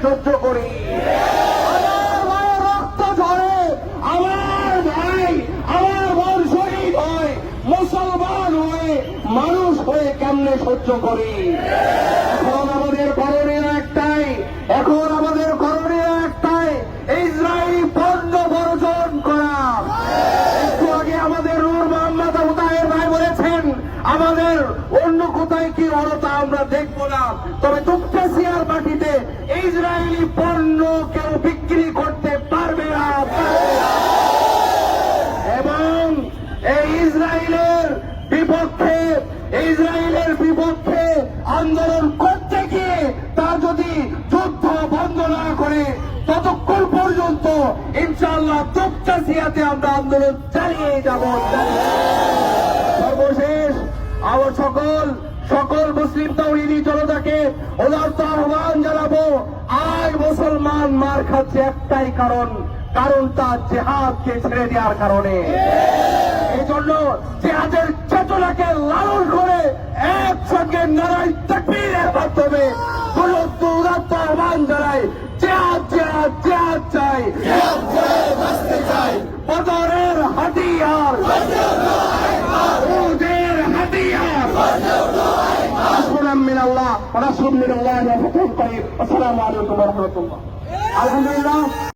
সহ্য করি। আমার মায়ের রক্ত ঝরে, আমার ভাই আমার বোন শহীদ হয়, মুসলমান হয়ে মানুষ হয়ে কেমনে সহ্য করি। এখন আমাদের করণীয় একটাই, এখন আমাদের করণীয় একটাই, ইসরায়েলি পণ্য বর্জন করা। একটু আগে আমাদের নূর মোহাম্মদ মুতাহের ভাই বলেছেন আমাদের অন্য কোথায় কি হলো তা আমরা দেখবো না, তবে তুপকাসিয়ার মাটিতে ইসরায়েলি পণ্য কেউ বিক্রি করতে পারবে না। এবং এই ইসরায়েলের বিপক্ষে আন্দোলন করতে গিয়ে তা যদি যুদ্ধ বন্ধ না করে ততক্ষণ পর্যন্ত ইনশাআল্লাহ তুপকাসিয়াতে আমরা আন্দোলন চালিয়ে যাব। সর্বশেষ আমার সকল মুসলিম তাওহীদি জনতাকে উদারত আহ্বান জানাবো, আজ মুসলমান মার খাচ্ছে একটাই কারণটা জিহাদকে ছেড়ে দেওয়ার কারণে। এই জন্য জিহাদের চেতনাকে লালন করে একসঙ্গে নারায়ে তাকবীরের মাধ্যমে উদারত আহ্বান জানাই, জিহাদ জিহাদ জিহাদ চাই, বদরের হাতিয়ার উহুদের হাতিয়ার। নাসরুম মিনাল্লাহ ওয়া নাসরুম মিনাল্লাহি ওয়া ফাতহুন করিব। আসসালামু আলাইকুম ওয়া রাহমাতুল্লাহ। আলহামদুলিল্লাহ।